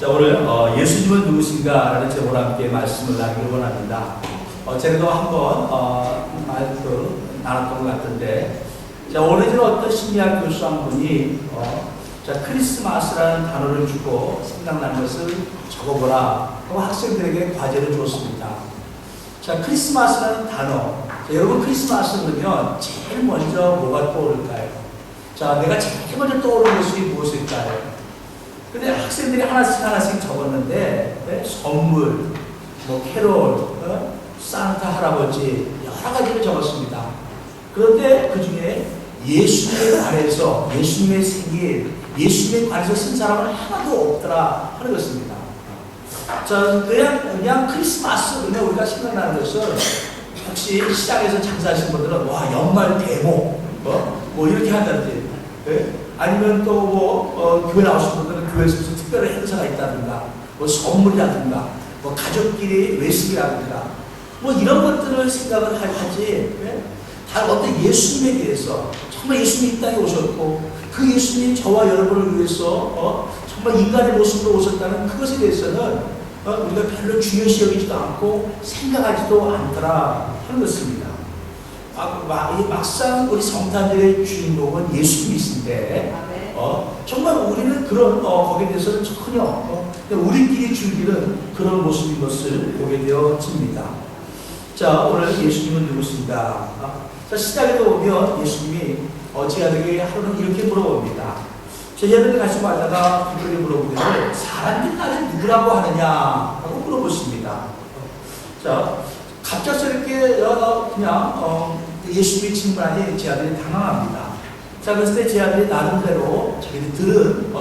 자, 오늘 예수님은 누구신가? 라는 제목으로 함께 말씀을 나누기 원합니다. 제가 한번 나눴던 것 같은데, 자, 오래전 어떤 심리학 교수 한 분이 자, 크리스마스라는 단어를 주고 생각나는 것을 적어보라 하고 학생들에게 과제를 줬습니다. 자, 크리스마스라는 단어. 자, 여러분 크리스마스 그러면 제일 먼저 뭐가 떠오를까요? 자, 내가 제일 먼저 떠오르는 것이 무엇일까요? 근데 학생들이 하나씩 적었는데, 네? 선물, 뭐 캐롤, 산타 할아버지 여러 가지를 적었습니다. 그런데 그 중에 예수님에 관해서, 예수님의 생일, 예수님에 관해서 쓴 사람은 하나도 없더라 하는 것입니다. 자, 그냥 크리스마스 그러면 우리가 생각나는 것은 혹시 시장에서 장사하시는 분들은 와 연말 대목 뭐 이렇게 한다든지, 네? 아니면 또 교회 나오신 분들은 교회에서 무슨 특별한 행사가 있다든가, 뭐 선물이라든가, 뭐 가족끼리 외식이라든가, 뭐 이런 것들을 생각을 하지, 네? 다 어떤 예수님에 대해서 정말 예수님이 이 땅에 오셨고 그 예수님이 저와 여러분을 위해서 정말 인간의 모습으로 오셨다는 그것에 대해서는 우리가 별로 중요시 여기지도 않고 생각하지도 않더라 하는 것입니다. 막상 우리 성탄절의 주인공은 예수님이신데 정말 우리는 그런 거기에 대해서는 전혀 우리끼리 즐기는 그런 모습인 것을 보게 되어집니다. 자, 오늘 예수님은 누구신가? 자, 시작에도 보면 예수님이 제자들에게 하루는 이렇게 물어봅니다. 제자들이 같이 말다가 그들에게 물어보기를 사람들이 나를 누구라고 하느냐 하고 물어보십니다. 자, 갑작스럽게 그냥 예수님이 질문하니 제자들이 당황합니다. 자, 그랬을 때 제자들이 나름대로 자기들이 들은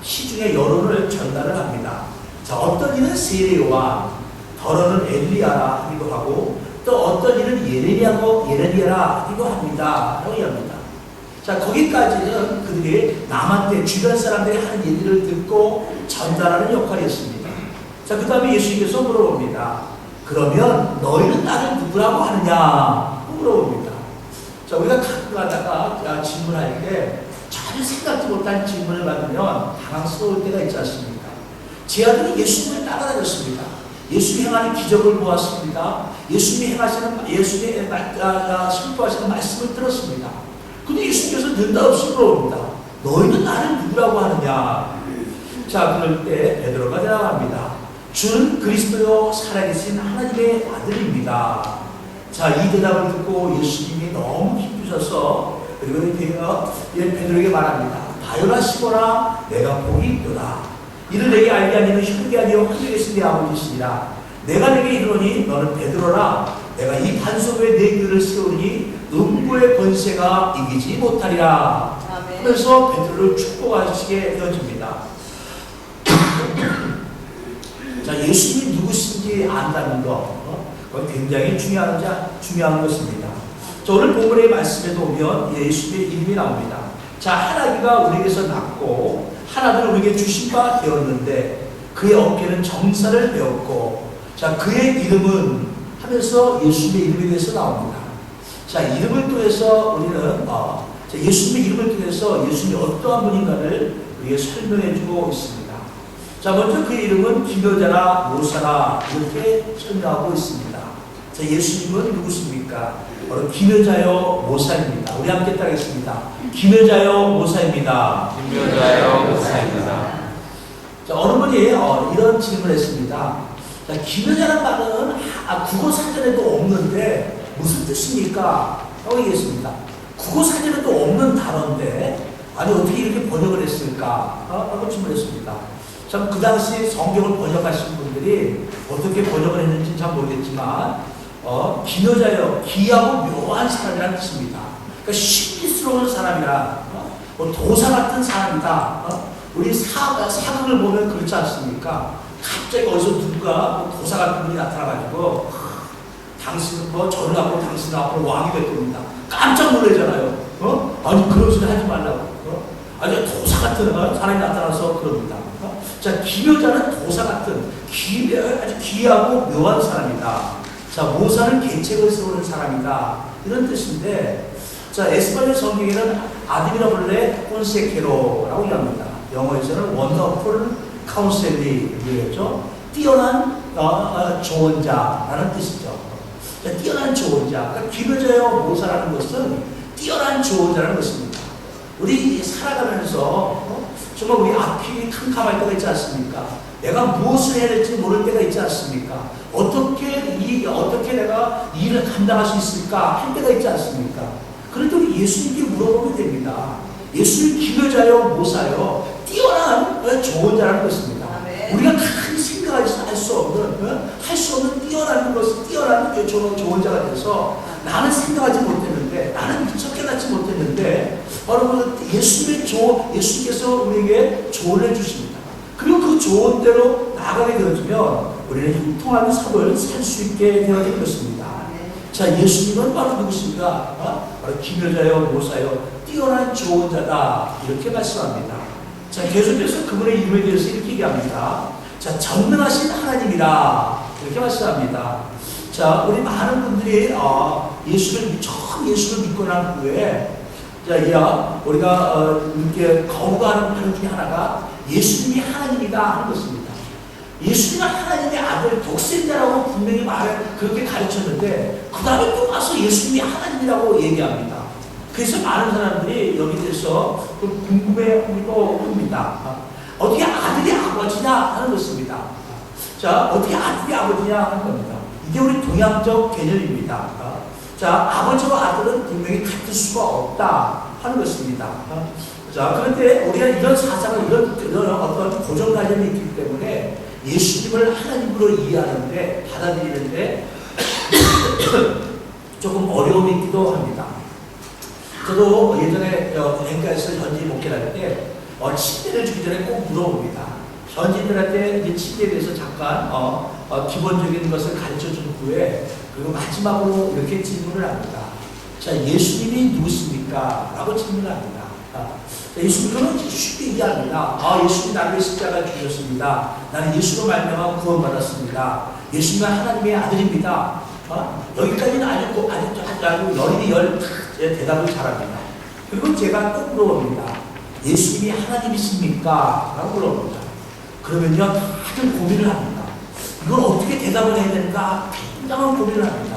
시중의 여론을 전달을 합니다. 자, 어떤 이는 세례요한, 더러는 엘리야라 하기도 하고, 또 어떤 이는 예레미야라 하기도 합니다. 라고 이야기합니다. 자, 거기까지는 그들이 남한테 주변 사람들이 하는 얘기를 듣고 전달하는 역할이었습니다. 자, 그 다음에 예수님께서 물어봅니다. 그러면 너희는 나를 누구라고 하느냐? 물어봅니다. 자, 우리가 가끔 가다가 질문할 때 전혀 생각지 못한 질문을 받으면 당황스러울 때가 있지 않습니까? 제 아들이 예수님을 따라다녔습니다. 예수님이 행하는 기적을 보았습니다. 예수님이 선포하시는 말씀을 들었습니다. 근데 예수님께서 느닷없이 물어봅니다. 너희는 나를 누구라고 하느냐? 자, 그럴 때 베드로가 대답합니다. 주는 그리스도요 살아계신 하나님의 아들입니다. 자, 이 대답을 듣고 예수님이 너무 기쁘셔서 그리고 베드로에게 말합니다. 바요라 시모나 내가 복이 있도다. 이를 내게 알게 하니는 혈육이 아니요 하늘에 계신 내 아버지시니라. 내가 내게 이르노니 너는 베드로라. 내가 이 반석 위에 내 길을 세우니 음부의 권세가 이기지 못하리라. 그래서 베드로를 축복하시게 되어집니다. 자, 예수님이 누구신지 안다는 것, 그건 굉장히 중요한 것입니다. 자, 오늘 본문의 말씀에 보면 예수님의 이름이 나옵니다. 자, 하나님가 우리에게서 낳고 하나님을 우리에게 주신 바 되었는데 그의 어깨는 정사를 배웠고, 자, 그의 이름은 하면서 예수님의 이름에 대해서 나옵니다. 자, 이름을 통해서 우리는 예수님의 이름을 통해서 예수님이 어떠한 분인가를 우리에게 설명해주고 있습니다. 자, 먼저 그의 이름은 기묘자라 모사라 이렇게 설명하고 있습니다. 자, 예수님은 누구십니까? 바로 기묘자요 모사입니다. 우리 함께 따르겠습니다. 기묘자요 모사입니다. 기묘자요 모사입니다. 자, 어느 분이 이런 질문을 했습니다. 자, 기묘자라는 말은 국어 사전에도 없는데 무슨 뜻입니까? 라고 얘기했습니다. 국어 사전에도 없는 단어인데 아니 어떻게 이렇게 번역을 했을까? 라고 질문했습니다. 참 그 당시 성경을 번역하신 분들이 어떻게 번역을 했는지 잘 모르겠지만 기묘자여, 기하고 묘한 사람이라는 뜻입니다. 그러니까 신비스러운 사람이라, 도사 같은 사람이다. 우리 사극을 보면 그렇지 않습니까? 갑자기 어디서 누가 도사 같은 분이 나타나가지고 당신은 절을 하고 당신 앞으로 왕이 될 겁니다. 깜짝 놀라잖아요. 아니 그런 소리 하지 말라고. 아주 도사 같은 사람이 나타나서 그럽니다. 자, 기묘자는 도사 같은 아주 기하고 묘한 사람이다. 자, 모사는 계책을 세우는 사람이다. 이런 뜻인데, 자, 에스파뇰 성경에는 아드미라블레 콘세케로라고 얘기합니다. 영어에서는 원더풀 카운셀리 뭐였죠? 뛰어난 조언자라는 뜻이죠. 자, 뛰어난 조언자. 그러니까 기묘자여 모사라는 것은 뛰어난 조언자라는 것입니다. 우리 살아가면서 정말 우리 앞이 캄캄할 때가 있지 않습니까? 내가 무엇을 해야 될지 모를 때가 있지 않습니까? 어떻게 내가 일을 감당할 수 있을까 할 때가 있지 않습니까? 그럴 때 우리 예수님께 물어보면 됩니다. 예수님 기묘자여 모사여 뛰어난 조언자라는 것입니다. 우리가 큰 생각할 수 없는 뛰어난 것을 뛰어난 조언자가 돼서 나는 생각하지 못했는데 나는 미처 깨닫지 못했는데 바로 예수님께서 우리에게 조언을 주십니다. 그리고 그 조언대로 나아가게 되어지면 우리는 형통한 삶을 살 수 있게 되어진 것입니다. 자, 예수님은 바로 누구십니까? 바로 기묘자여 모사여 뛰어난 조언자다 이렇게 말씀합니다. 자, 계속해서 그분의 이름에 대해서 이렇게 얘기합니다. 자, 전능하신 하나님이라 이렇게 말씀합니다. 자, 우리 많은 분들이 처음 예수를 믿고 난 후에 우리가 이렇게 거부하는 발언 중에 하나가 예수님이 하나님이다 하는 것입니다. 예수님은 하나님의 아들 독생자라고 분명히 그렇게 가르쳤는데 그 다음에 또 와서 예수님이 하나님이라고 얘기합니다. 그래서 많은 사람들이 여기 대해서 궁금해하기도 합니다. 어떻게 아들이 아버지냐 하는 것입니다. 자, 어떻게 아들이 아버지냐 하는 겁니다. 이게 우리 동양적 개념입니다. 자, 아버지와 아들은 분명히 같을 수가 없다 하는 것입니다. 자, 그런데 우리가 이런 사상을, 이런 어떤 고정관념이 있기 때문에 예수님을 하나님으로 이해하는데, 받아들이는데 조금 어려움이 있기도 합니다. 저도 예전에 앵가에서 현지 목회를 할 때, 침례를 주기 전에 꼭 물어봅니다. 현지인들한테 이제 침례에 대해서 잠깐, 기본적인 것을 가르쳐 준 후에, 그리고 마지막으로 이렇게 질문을 합니다. 자, 예수님이 누구십니까? 라고 질문을 합니다. 예수님은 쉽게 얘기합니다. 예수님이 나를 위해 십자가를 죽으셨습니다. 나는 예수로 말미암아 구원받았습니다. 예수님은 하나님의 아들입니다. 여기까지는 아주 여린이 대답을 잘합니다. 그리고 제가 또 물어봅니다. 예수님이 하나님이십니까? 라고 물어봅니다. 그러면요, 다들 고민을 합니다. 이걸 어떻게 대답을 해야 되는가? 굉장한 고민을 합니다.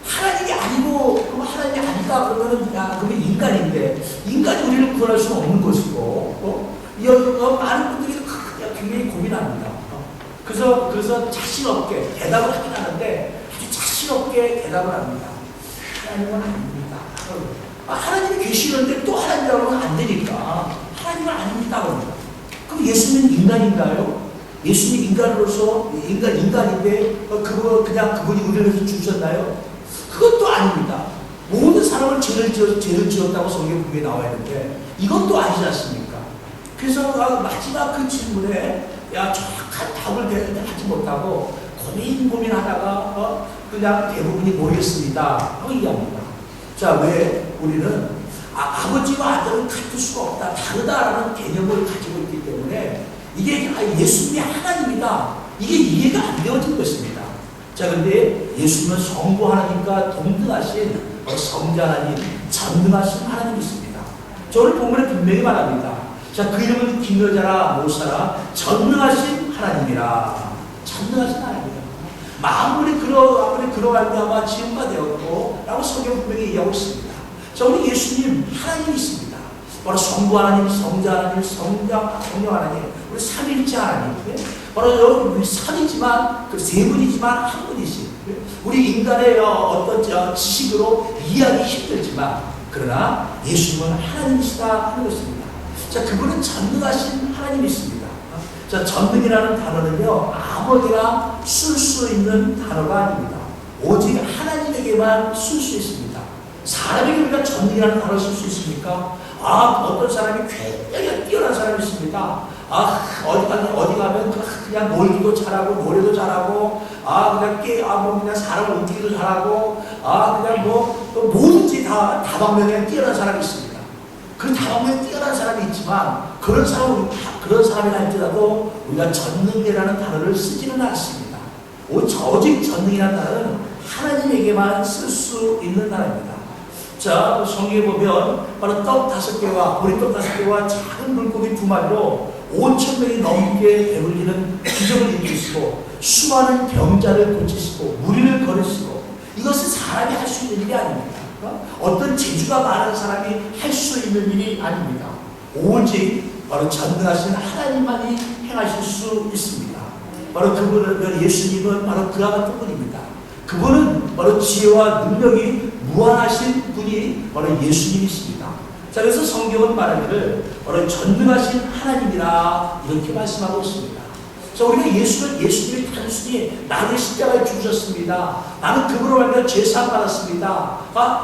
하나님이 아니고, 그럼 하나님이 아니다 그러면 인간인데, 인간이 우리를 구원할 수는 없는 것이고, 많은 분들이 굉장히 고민합니다. 그래서 자신 없게 대답을 하긴 하는데, 아주 자신 없게 대답을 합니다. 하나님은 아닙니다. 하나님이 계시는데 또 하나님이라고 하면 안 되니까, 하나님은 아닙니다. 그럼 예수님은 인간인가요? 예수님이 인간으로서, 인간인데, 그냥 그분이 우리를 위해서 주셨나요? 그것도 아닙니다. 모든 사람을 죄를 지었다고 성경 구에 나와 있는데 이것도 아니지 않습니까? 그래서 마지막 그 질문에 정확한 답을 하지 못하고 고민하다가 그냥 대부분이 모르겠습니다 하고 얘기합니다. 자, 왜 우리는 아버지와 아들은 같을 수가 없다, 다르다라는 개념을 가지고 있기 때문에 이게 예수님이 하나님이다, 이게 이해가 안 되어진 것입니다. 자, 근데 예수님은 성부 하나님과 동등하신 성자 하나님, 전능하신 하나님이십니다. 저를 보면 분명히 말합니다. 자, 그 이름은 기묘자라 모사라 전능하신 하나님이라. 전능하신 하나님이라. 아무리 그러하면 아마 지음바 되었고 라고 성경 분명히 얘기하고 있습니다. 자, 우리 예수님 하나님이십니다. 바로 성부 하나님, 성자 하나님, 성령 하나님, 우리 삼일째 하나님. 바로 우리 선이지만 그 세 분이지만 한 분이신, 우리 인간의 어떤 지식으로 이해하기 힘들지만 그러나 예수님은 하나님이시다 하는 것입니다. 자, 그분은 전능하신 하나님이십니다. 자, 전능이라는 단어는요, 아무데나 쓸 수 있는 단어가 아닙니다. 오직 하나님에게만 쓸 수 있습니다. 사람에게 우리가 전능이라는 단어를 쓸 수 있습니까? 어떤 사람이 굉장히 뛰어난 사람이 있습니다. 어디 가면 그냥 놀기도 잘하고, 노래도 잘하고, 그냥 사람을 움직이기도 잘하고, 그냥 뭐든지 다방면에 뛰어난 사람이 있습니다. 그 다방면에 뛰어난 사람이 있지만, 그런 사람이 할지라도 우리가 전능이라는 단어를 쓰지는 않습니다. 오직 전능이라는 단어는 하나님에게만 쓸 수 있는 단어입니다. 자, 성경에 보면 바로 떡 5개와 보리떡 5개와 작은 물고기 2마리로 5,000명이 넘게 배불리는 기적을 일으키시고 수많은 병자를 고치시고 무리를 거르시고 이것은 사람이 할 수 있는 일이 아닙니다. 어떤 재주가 많은 사람이 할 수 있는 일이 아닙니다. 오직 바로 전능하신 하나님만이 행하실 수 있습니다. 바로 그분은 예수님은 바로 그와 같은 분입니다. 그분은 바로 지혜와 능력이 무한하신 분이 바로 예수님이십니다. 자, 그래서 성경은 말하기를 바로 전능하신 하나님이라 이렇게 말씀하고 있습니다. 자, 우리가 예수님이 단순히 나를 십자가에 죽으셨습니다. 나는 그분으로 말미암아 죄사함 받았습니다.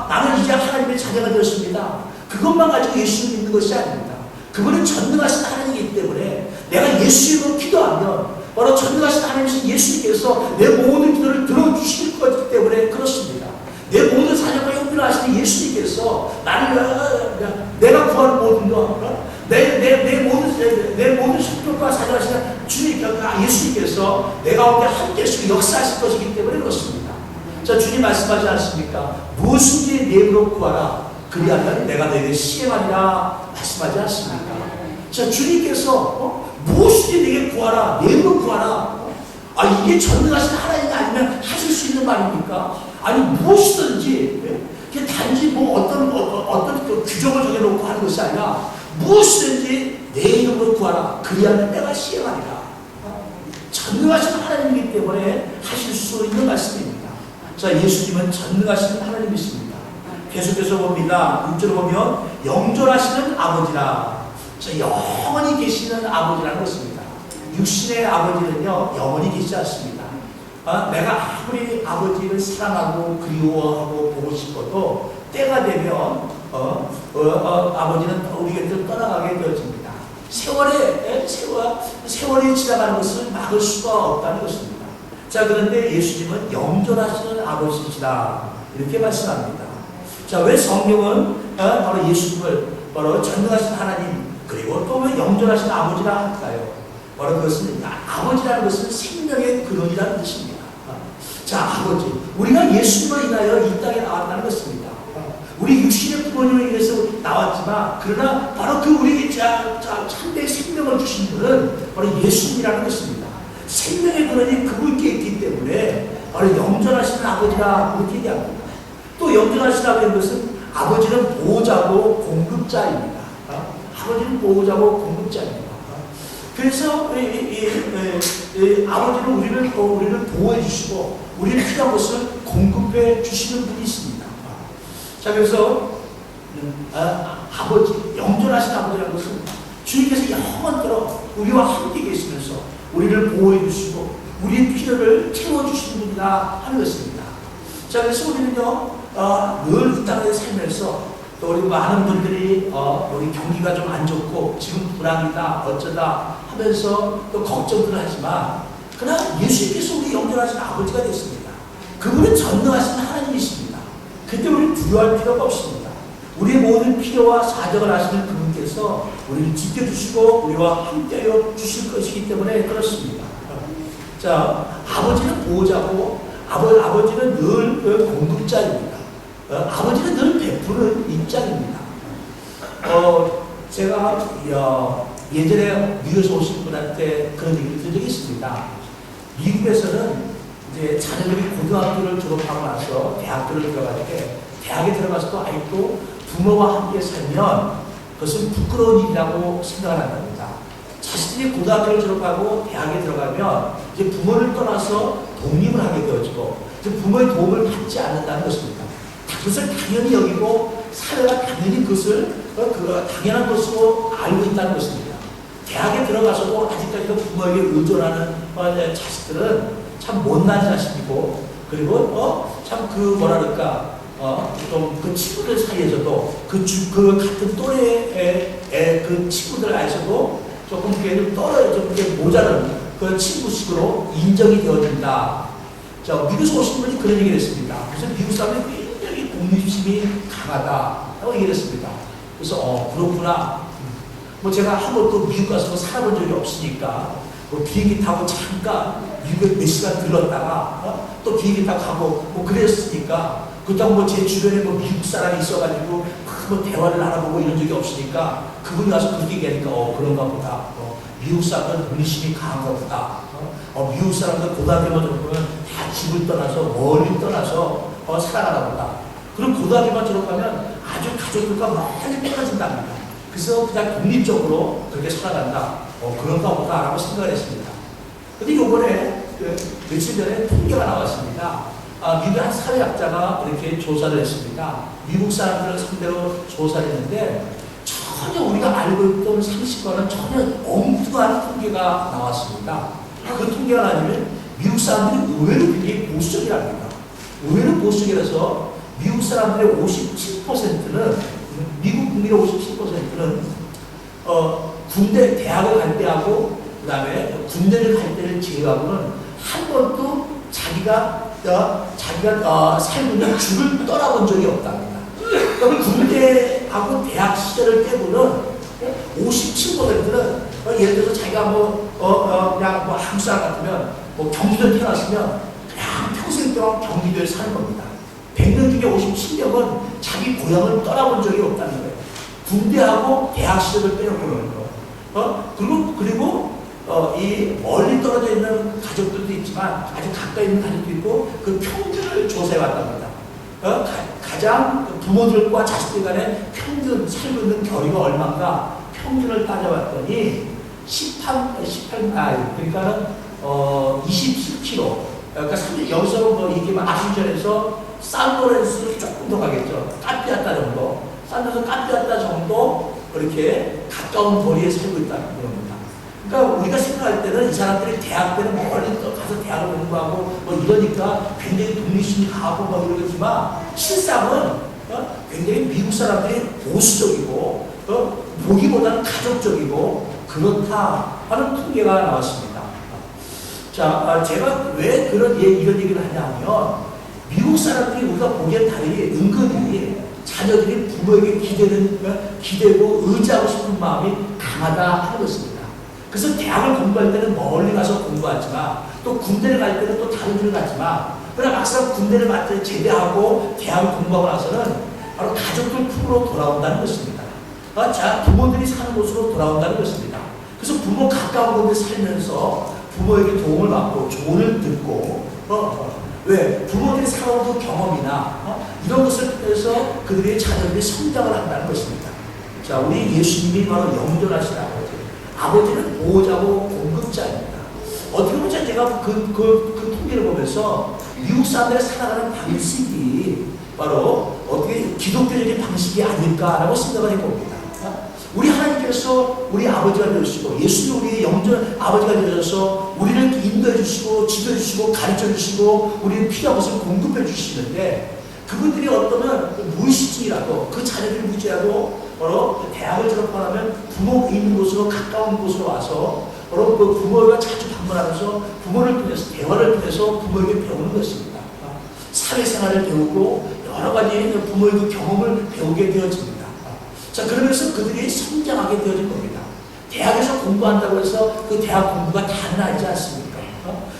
나는 이제 하나님의 자녀가 되었습니다. 그것만 가지고 예수님 믿는 것이 아닙니다. 그분은 전능하신 하나님이기 때문에 내가 예수님으로 기도하면 바로 전능하신 하나님이신 예수님께서 내 모든 기도를 들어주실 것이기 때문에 그렇습니다. 내 모든 사정과 형편을 하시는 예수님께서 나를 내가 구하는 모든 것, 내 모든 성격과 사정을 하시는 주님, 예수님께서 내 가운데 함께 하시고 역사하실 것이기 때문에 그렇습니다. 자, 주님 말씀하지 않습니까? 무엇인지 내 입으로 구하라. 그리하면 내가 너에게 시행하리라 말씀하지 않습니까? 자, 주님께서 무엇이지 내게 구하라. 내 입으로 구하라. 이게 전능하신 하나님이 아니면 하실 수 있는 말입니까? 아니, 무엇이든지, 그게 단지 어떤 그 규정을 정해놓고 하는 것이 아니라, 무엇이든지 내 이름으로 구하라. 그리하면 내가 시행하리라. 전능하신 하나님이기 때문에 하실 수 있는 말씀입니다. 자, 예수님은 전능하신 하나님이십니다. 계속해서 봅니다. 6절을 보면, 영존하시는 아버지라. 자, 영원히 계시는 아버지라는 것입니다. 육신의 아버지는요, 영원히 계시지 않습니다. 내가 아무리 아버지를 사랑하고 그리워하고 보고 싶어도 때가 되면 아버지는 우리 곁을 떠나가게 되어집니다. 세월이 지나가는 것을 막을 수가 없다는 것입니다. 자, 그런데 예수님은 영존하시는 아버지시다 이렇게 말씀합니다. 자, 왜 성경은 바로 예수님을 바로 전능하신 하나님 그리고 또 왜 영존하신 아버지라 할까요? 바로 그것은 아버지라는 것은 생명의 근원이라는 뜻입니다. 자, 아버지, 우리가 예수님을 인하여 이 땅에 나왔다는 것입니다. 우리 육신의 부모님을 위해서 나왔지만 그러나 바로 그 우리에게 참된 생명을 주신 분은 바로 예수님이라는 것입니다. 생명의 근원이 그분께 있기 때문에 바로 영존하시는 아버지라 그렇게 얘기합니다. 또 영존하시는 아버지는 것은 아버지는 보호자고 공급자입니다. 아버지는 보호자고 공급자입니다. 그래서 아버지는 우리를 보호해 주시고 우리를 필요한 것을 공급해 주시는 분이십니다. 자, 그래서 아버지, 영존하신 아버지라는 것은 주님께서 영원토록 우리와 함께 계시면서 우리를 보호해 주시고 우리의 필요를 채워주시는 분이다 하는 것입니다. 자, 그래서 우리는요 늘 이 땅에 살면서 또 우리 많은 분들이 우리 경기가 좀 안 좋고 지금 불황이다 어쩌다 하면서 또 걱정들을 하지만 그러나 예수님께서 우리 영존하신 아버지가 됐습니다. 그분은 전능하신 하나님이십니다. 그때 우리는 두려워할 필요가 없습니다. 우리의 모든 필요와 사정을 아시는 그분께서 우리를 지켜주시고 우리와 함께하여 주실 것이기 때문에 그렇습니다. 자, 아버지는 보호자고 아버지는 늘 공급자입니다. 아버지는 늘 베푸는 입장입니다. 제가 예전에 미국에서 오신 분한테 그런 얘기를 들은 적이 있습니다. 미국에서는 이제 자녀들이 고등학교를 졸업하고 나서 대학교를 들어가는데 대학에 들어가서도 아직도 부모와 함께 살면 그것은 부끄러운 일이라고 생각을 한답니다. 자신들이 고등학교를 졸업하고 대학에 들어가면 이제 부모를 떠나서 독립을 하게 되어지고 이제 부모의 도움을 받지 않는다는 것입니다. 그것을 당연히 여기고 사회가 당연히 그것을 당연한 것으로 알고 있다는 것입니다. 대학에 들어가서도 아직까지도 부모에게 의존하는 자식들은 참 못난 자식이고 그리고 참 좀 그 친구들 사이에서도 그 같은 또래의 그 친구들 안에서도 조금 좀 모자른 그 친구식으로 인정이 되어진다. 자, 미국에서 오신 분이 그런 얘기를 했습니다. 그래서 미국 사람들이 굉장히 독립심이 강하다라고 얘기를 했습니다. 그래서 그렇구나. 제가 한 번도 미국 가서 살아본 적이 없으니까 비행기 타고 잠깐 미국에 몇 시간 들렀다가 또 비행기 타고 가고 그랬으니까 그렇다고 제 주변에 미국 사람이 있어가지고 대화를 나눠보고 이런 적이 없으니까 그분이 와서 그렇게 얘기하니까 그런가 보다. 미국 사람들은 독립심이 강한 것보다 미국 사람들 고등학교만 졸업하면 다 집을 떠나서 멀리 떠나서 살아가나 보다. 그럼 고등학교만 졸업하면 아주 가족들과 많이 떨어진답니다. 그래서 그냥 독립적으로 그렇게 살아간다. 그런가 보다라고 생각을 했습니다. 근데 요번에 며칠 전에 통계가 나왔습니다. 미국 한 사회학자가 이렇게 조사를 했습니다. 미국 사람들을 상대로 조사를 했는데 전혀 우리가 알고 있던 상식과는 전혀 엉뚱한 통계가 나왔습니다. 그 통계가 나오면 미국 사람들이 의외로 굉장히 보수적이랍니다. 의외로 보수적이라서 미국 사람들의 57%는 미국 국민의 57%는 군대 대학을 갈 때하고 그 다음에 군대를 갈 때를 제외하고는 한 번도 자기가 살고 있는 주를 떠나본 적이 없답니다. 그럼 군대하고 대학 시절을 빼고는 57%는 예를 들어서 자기가 그냥 한국 사람 같으면 경기도에 태어났으면 그냥 평생 동안 경기도에 사는 겁니다. 100명 중에 57명은 자기 고향을 떠나본 적이 없다는 거예요. 군대하고 대학 시절을 빼놓고는 그리고 이 멀리 떨어져 있는 가족들도 있지만 아주 가까이 있는 가족도 있고 그 평균을 조사해 왔답니다. 가장 부모들과 자식들 간의 평균 살고 있는 거리가 얼마인가 평균을 따져봤더니 그러니까는 27km. 그러니까 여기서 얘기하면 아신전에서 산로렌스로 조금 더 가겠죠. 까피아타 정도. 산로렌스 까피아타 정도 그렇게 가까운 거리에 살고 있다는 겁니다. 그러니까 우리가 생각할 때는 이 사람들이 대학 때는 멀리 가서 대학을 공부하고 이러니까 굉장히 독립심이 강하고 이러겠지만 실상은 굉장히 미국 사람들이 보수적이고 보기보다는 가족적이고 그렇다 하는 통계가 나왔습니다. 자, 제가 왜 이런 얘기를 하냐면 미국 사람들이 우리가 보기엔 다르게 은근히 자녀들이 부모에게 기대고 의지하고 싶은 마음이 강하다 하는 것입니다. 그래서 대학을 공부할 때는 멀리 가서 공부하지만 또 군대를 갈 때는 또 다른 길을 갔지만 그러나 막상 군대를 갔더니 제대하고 대학을 공부하고 나서는 바로 가족들 품으로 돌아온다는 것입니다. 자, 부모들이 사는 곳으로 돌아온다는 것입니다. 그래서 부모 가까운 곳에 살면서 부모에게 도움을 받고 조언을 듣고 왜? 부모들이 살아온 그 경험이나 이런 것을 통해서 그들의 자녀들이 성장을 한다는 것입니다. 자, 우리 예수님이 바로 영존하신 아버지는 보호자고 공급자입니다. 어떻게 보면 제가 그 통계를 보면서 미국 사람들이 살아가는 방식이 바로 어떻게 기독교적인 방식이 아닐까라고 생각을 해봅니다. 우리 하나님께서 우리 아버지가 되어주시고 예수님 우리의 영전 아버지가 되어서 우리를 인도해 주시고 지도해 주시고 가르쳐 주시고 우리의 필요한 것을 공급해 주시는데 그분들이 어떠면 무의식이라도 그 자녀들이 무지라도 바로 대학을 졸업하면 부모 있는 곳으로 가까운 곳으로 와서 바로 그 부모가 자주 방문하면서 부모를 통해서 대화를 통해서 부모에게 배우는 것입니다. 사회생활을 배우고 여러 가지 부모의 그 경험을 배우게 되어집니다. 자, 그러면서 그들이 성장하게 되어질 겁니다. 대학에서 공부한다고 해서 그 대학 공부가 다는 아니지 않습니까?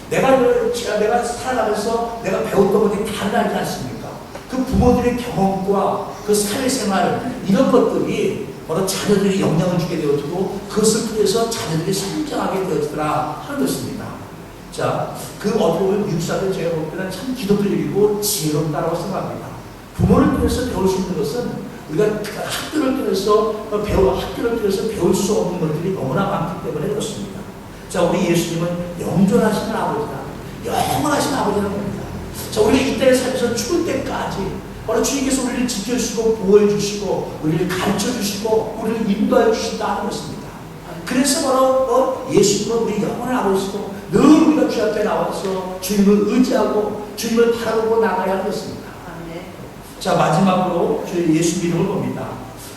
내가 살아가면서 내가 배웠던 것이 다는 아니지 않습니까? 그 부모들의 경험과 그 사회생활 이런 것들이 바로 자녀들이 영향을 주게 되어지고 그것을 통해서 자녀들이 성장하게 되어지더라 하는 것입니다. 자, 그 어떻게 보면 미국 사람들 제가 볼 때는 참 기독교적이고 지혜롭다고 생각합니다. 부모를 통해서 배울 수 있는 것은 우리가 학교를 통해서 배울 수 없는 것들이 너무나 많기 때문에 그렇습니다. 자, 우리 예수님은 영존하시는 아버지다. 영원하신 아버지라는 겁니다. 자, 우리가 이 땅에 살면서 죽을 때까지 바로 주님께서 우리를 지켜주시고 보호해 주시고 우리를 가르쳐 주시고 우리를 인도해 주신다 하는 것입니다. 그래서 바로 예수님은 우리 영원한 아버지고 늘 우리가 주 앞에 나와서 주님을 의지하고 주님을 바라보고 나가야 하는 것입니다. 자, 마지막으로 저희 예수 이름을 봅니다.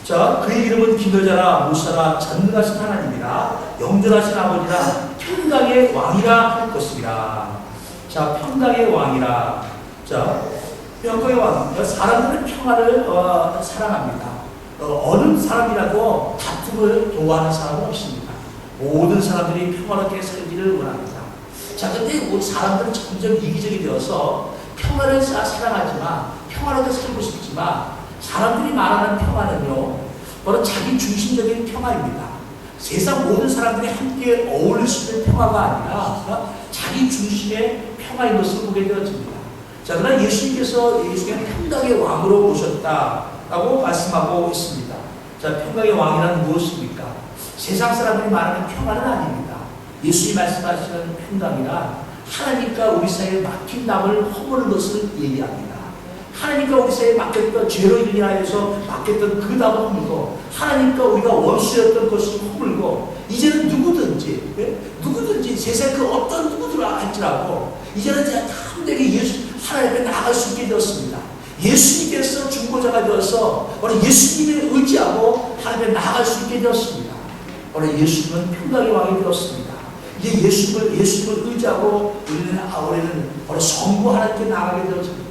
자, 그의 이름은 기도자라 무사라 전능하신 하나님이라 영존하신 아버지라 평강의 왕이라 할 것이라. 자, 평강의 왕이라. 자, 평강의 왕. 사람들은 평화를 사랑합니다. 어느 사람이라도 다툼을 좋아하는 사람은 없습니다. 모든 사람들이 평화롭게 살기를 원합니다. 자, 근데 사람들은 점점 이기적이 되어서 평화를 사랑하지만 평화롭게 살고 싶지만 사람들이 말하는 평화는요 바로 자기 중심적인 평화입니다. 세상 모든 사람들이 함께 어울릴 수 있는 평화가 아니라 자기 중심의 평화인 것을 보게 되어집니다. 자, 그러나 예수님께서 예수님은 평강의 왕으로 오셨다라고 말씀하고 있습니다. 자, 평강의 왕이란 무엇입니까? 세상 사람들이 말하는 평화는 아닙니다. 예수님이 말씀하시는 평강이란 하나님과 우리 사이에 막힌 담을 허무는 것을 얘기합니다. 하나님과 우리 사이에 막혔던 죄로 인하여서 막혔던 그 담을 허물고 하나님과 우리가 원수였던 것을 허물고 이제는 누구든지 세상 그 어떤 누구들아 할지라도 이제는 참되게 하나님 앞에 나아갈 수 있게 되었습니다. 예수님께서 중보자가 되어서 우리 예수님을 의지하고 하나님 앞에 나아갈 수 있게 되었습니다. 우리 예수님은 평강의 왕이 되었습니다. 이제 예수님을 의지하고 우리는 우리 성부 하나님께 나아가게 되었습니다.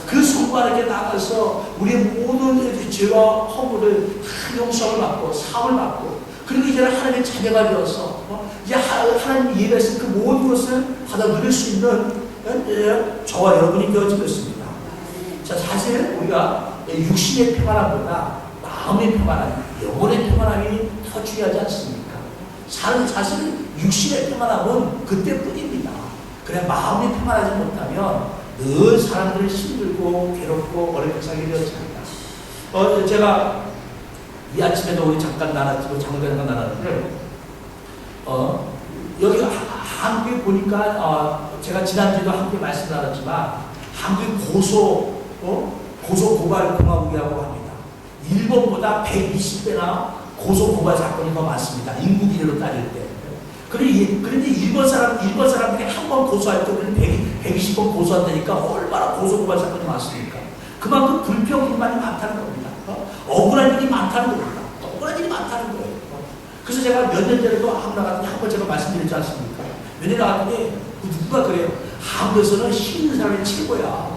그 성부 하나님께 나아가서 우리의 모든 죄와 허물을 다 용서를 받고 사함을 받고 그리고 이제는 하나님의 자녀가 되어서 이제 하나님 예배에서 그 모든 것을 받아 누릴 수 있는 저와 여러분이 되어지고 있습니다. 자, 사실 우리가 육신의 평안함보다 마음의 평안함, 영혼의 평안함이 더 중요하지 않습니까? 사실은 육신의 평안함은 그때뿐입니다. 그래 마음이 평안하지 못하면 늘 사람들을 힘들고 괴롭고 어렵게 살게 되었습니다. 제가 이 아침에도 우리 잠깐 나눴는데 여기 한국에 보니까 제가 지난주에도 함께 말씀 나눴지만 한국이 고소 고발 공화국이라고 합니다. 일본보다 120배나 고소 고발 사건이 더 많습니다. 인구 비례로 따질 때. 그런데 일본 사람들이 한 번 고소할 때 우리는 120번 고소한다니까 얼마나 고소 고발 사건이 많습니까? 그만큼 불평불만이 많다는 겁니다. 억울한 일이 많다는 겁니다. 억울한 일이 많다는 거예요. 그래서 제가 몇 년 전에도 한국 나갔더니 한 번 제가 말씀드렸지 않습니까? 몇 년 나갔더니 누가 그래요? 한국에서는 힘 있는 사람이 최고야.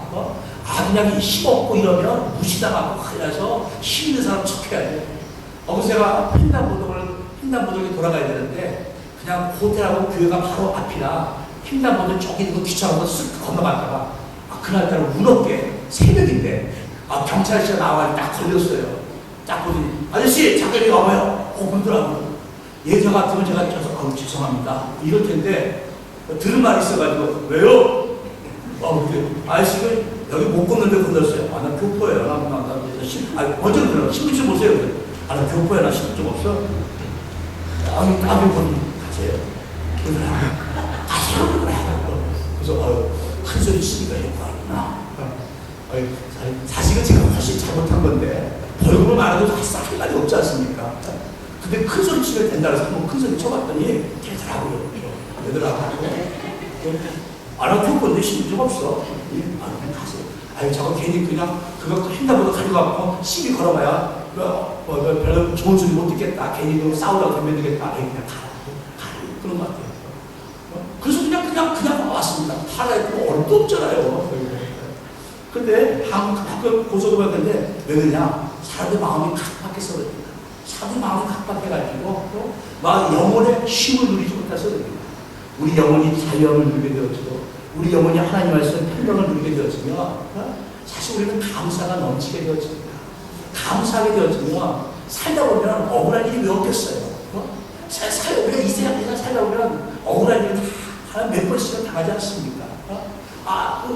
그냥 힘없고 이러면 무시당하고 그래서 힘 있는 사람 척해야 돼. 그래서 제가 횡단보도에 돌아가야 되는데 그냥 호텔하고 교회가 바로 앞이라 횡단보도 저기 있는 거 귀찮아서 쓱 건너갔다가 그날따라 무섭게 새벽인데 경찰 씨가 나와서 딱 걸렸어요. 딱 보더니 아저씨 잠깐 여기 와봐요. 그러더라고요. 예전 같으면 제가 껴서 죄송합니다 이럴 텐데 들은 말이 있어가지고 왜요? 아저씨가 여기 못 걷는데 건넜어요. 나 교포예요. 먼저 그래요. 신분증 보세요. 나 교포야. 나 신분증 없어. 땀이 보니 가세요. 가세요. 그래서 큰 소리 치니까 효과구나. 사실은 제가 훨씬 잘못한 건데 벌금을 말해도 할 말이 없지 않습니까? 근데 큰 소리 치면 된다 그래서 한번 큰 소리 쳐봤더니 되더라고요. 나 교포인데 신분증 없어. 그냥 가세요. 저거 괜히 그냥 그거 횡단보도 가져가고 시비 걸어봐야 별로 좋은 소리 못 듣겠다. 괜히 싸우다가 되면 되겠다. 그냥 가라. 그런 것 같아요. 그래서 그냥 왔습니다. 하라고 어렵도 없잖아요. 근데 한국 고소고발 건데 왜 그러냐? 사람들 마음이 각박해서 그럽니다. 사람들 마음이 각박해가지고 막 영혼의 힘을 누리지 못해서 그럽니다. 우리 영혼이 자유함을 누리게 되어지고 우리 영혼이 하나님 말씀 평강을 누리게 되어지면 사실 우리는 감사가 넘치게 되어집니다. 감사하게 되어지면 살다 보면 억울한 일이 왜 없겠어요? 우리가 이 세상에 살다 보면 억울한 일을 몇 번씩은 당하지 않습니까?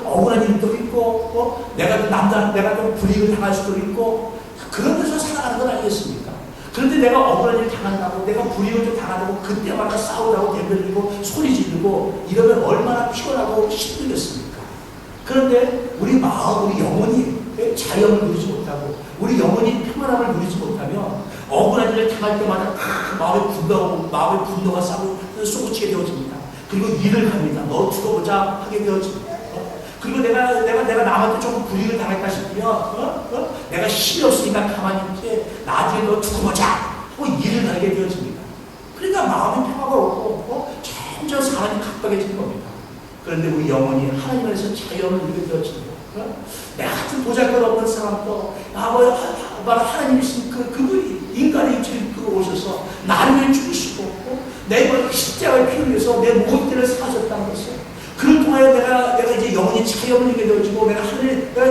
억울한 일도 있고 내가 좀 불이익을 당할 수도 있고 그런 데서 살아가는 건 아니겠습니까? 그런데 내가 억울한 일을 당한다고 내가 불이익을 좀 당한다고 그때마다 싸우라고 대별리고 소리 지르고 이러면 얼마나 피곤하고 힘들겠습니까? 그런데 우리 마음, 우리 영혼이 자유함을 누리지 못하고 우리 영혼이 평안함을 누리지 못하면 억울한 일을 당할 때마다 마음의 분노가 쏟아지게 되어집니다. 그리고 일을 합니다. 너 두고 보자 하게 되어집니다. 그리고 내가 남한테 조금 불이익을 당할까 싶으면 내가 힘이 없으니까 가만히 있지 나중에 너 두고 보자 하고 일을 하게 되어집니다. 그러니까 마음의 평화가 없고 점점 사람이 각박해지는 겁니다. 그런데 우리 영혼이 하나님 안에서 자유함을 누리게 되어집니다. 내 같은 보잘것없는 사람도 하나님이신 그분이 인간의 입체를 끌어오셔서 나를 위해 죽으시고 내 십자가의 피를 위해서 내 모든 죄를 사하셨다는 것을 그를 통하여 내가 이제 영혼이 자유함을 누리게 되어지고 내가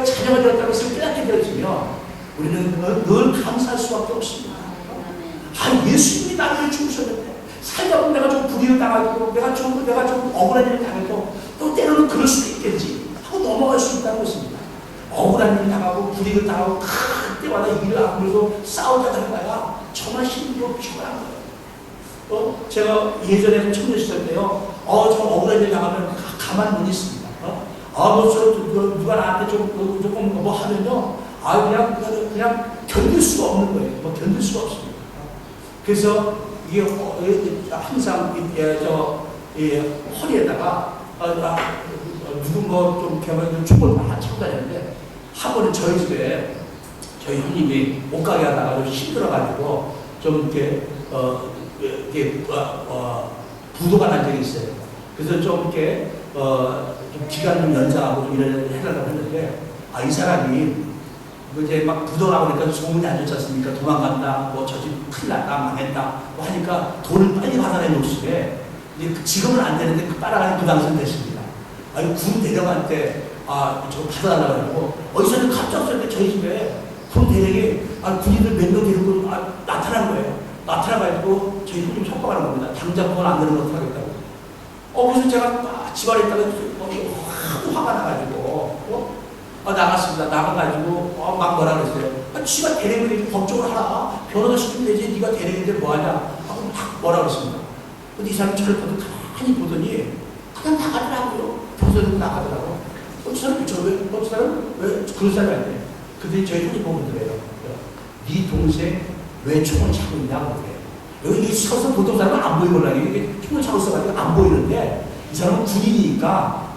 자녀가 되었다는 것을 깨닫게 되어지면 우리는 늘 감사할 수밖에 없습니다. 예수님이 나를 죽으셨는데 살다 보면 내가 좀 불의를 당하고 내가 좀 억울한 일을 당해도 또 때로는 그럴 수도 있겠지 하고 넘어갈 수 있다는 것입니다. 억울한 일을 당하고 불의를 당하고 그때마다 일을 악물고 싸우자는 거야. 정말 힘들고 피곤한 거예요. 제가 예전에 청년 시절 때요, 저 억울한 일 당하면 가만 못 있습니다. 누가 나한테 조금 뭐 하면요, 그냥 견딜 수가 없는 거예요. 뭐 견딜 수가 없습니다. 그래서 이게 항상 허리에다가 누군 좀 개발된 총을 막 차고 다녔는데 한 번은 저희 집에 저희 형님이 옷가게 하다가 좀 힘들어가지고 좀 이렇게 부도가 난 적이 있어요. 그래서 좀 이렇게 좀 기간 좀 연장하고 좀 이런 해달라고 했는데 이 사람이 이제 막 부도가 오니까 소문이 안 좋지 않습니까? 도망간다, 뭐 저 집 큰일 났다, 망했다, 뭐 하니까 돈을 빨리 받아낸 욕심에 이제 지금은 안 되는데 빨아가는 그 당시는 됐습니다. 군 대령할 때 저 받아달라고 하고 어디서는 갑작스럽게 저희 집에 군 대령이 군인들 몇 명 데리고 나타난 거예요. 나타나가지고 저희 형님 협박하는 겁니다. 당장 돈 안 내는 거 하겠다고. 그래서 제가 집안에 있다가 하도 화가 나가지고 나갔습니다. 나가가지고 막 뭐라 그랬어요. 지가 대령인데 법적으로 하라. 변호사 시키면 되지. 네가 대령인데 뭐하냐 하고 막 뭐라 그랬습니다. 근데 이 사람이 저를 가만히 보더니 그냥 나가더라고요. 변호사 들고 나가더라고. 저 사람 왜 그런 사람이 안 돼? 근데 저희 형이 보면 그래요. 네 동생 왜 총을 차고 있냐고 그래요. 여기 서서 보통 사람은 안 보이거든요. 이게 총을 차고 있어가지고 안 보이는데 이 사람은 군인이니까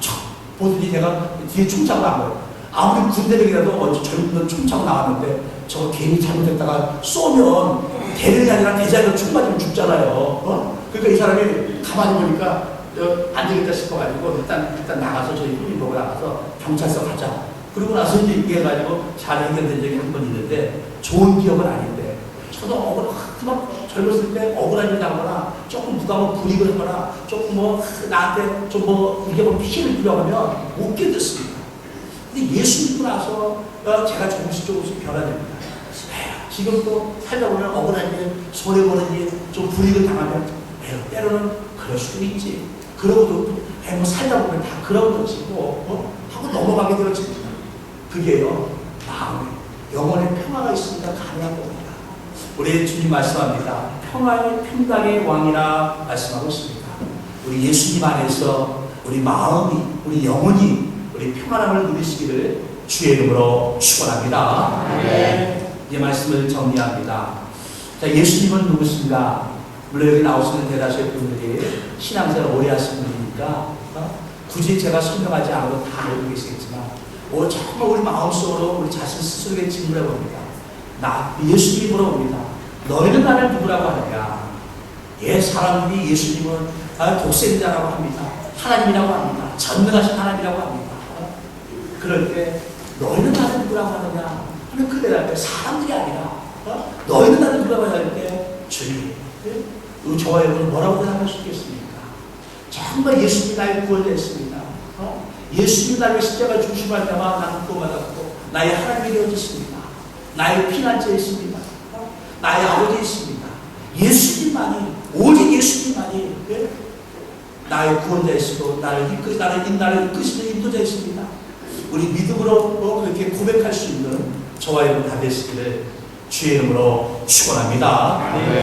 보더니 내가 뒤에 총 차고 안 보여요. 아무리 군대력이라도 젊은 놈 총 차고 나왔는데 저거 괜히 잘못했다가 쏘면 대령이 아니라 대장으로 총 맞으면 죽잖아요. 그러니까 이 사람이 가만히 보니까 안 되겠다 싶어가지고 일단 나가서 저희 형님 보고 나가서 경찰서 가자. 그러고 나서 이제 얘기해가지고 잘 해결된 적이 한 번 있는데 좋은 기억은 아닌데 저도 그만 젊었을 때 억울한 일 당하거나 조금 누가 뭐 불이익을 하거나 조금 뭐 나한테 좀 뭐 이게 뭐 피해를 주려고 하면 못 견뎠습니다. 근데 예수 믿고 나서 제가 조금씩 변화됩니다. 지금 또 살다 보면 억울한 일, 손해보는 일, 좀 불이익을 당하면 때로는 그럴 수도 있지. 그러고도 뭐 살다 보면 다 그런 거지 하고 넘어가게 되어집니다. 그게요, 마음에 영혼의 평화가 있으니까 가능한 겁니다. 우리 주님 말씀합니다. 평강의 왕이라 말씀하고 있습니다. 우리 예수님 안에서 우리 마음이, 우리 영혼이 우리 평안함을 누리시기를 주의 이름으로 축원합니다. 이 말씀을 정리합니다. 자, 예수님은 누구신가? 물론 여기 나오시는 대다수의 분들이 신앙생활 오래 하신 분이니까 굳이 제가 설명하지 않아도 다 알고 계시겠지만 정말 우리 마음속으로 우리 자신 스스로에게 질문해 봅니다. 예수님이 물어봅니다. 너희는 나를 누구라고 하느냐? 사람들이 예수님은 독생자라고 합니다. 하나님이라고 합니다. 전능하신 하나님이라고 합니다. 그럴 때 너희는 나를 누구라고 하느냐? 하는 그 대답에 사람들이 아니라 너희는 나를 누구라고 할 때 주님, 저와 여러분은 뭐라고 대답할 수 있겠습니까? 정말 예수님이 나의 구원자였습니다. 예수님이 나를 십자가 중심할 때만 나는 구원받았고 나의 하나님이 되어졌습니다. 나의 피난처였습니다. 나의 아버지였습니다. 예수님만이, 오직 예수님만이 나의 구원자이시고 나를 이끄시는 인도자이십니다. 우리 믿음으로 그렇게 고백할 수 있는 저와 여러분 다 되시기를 주의 이름으로 축원합니다.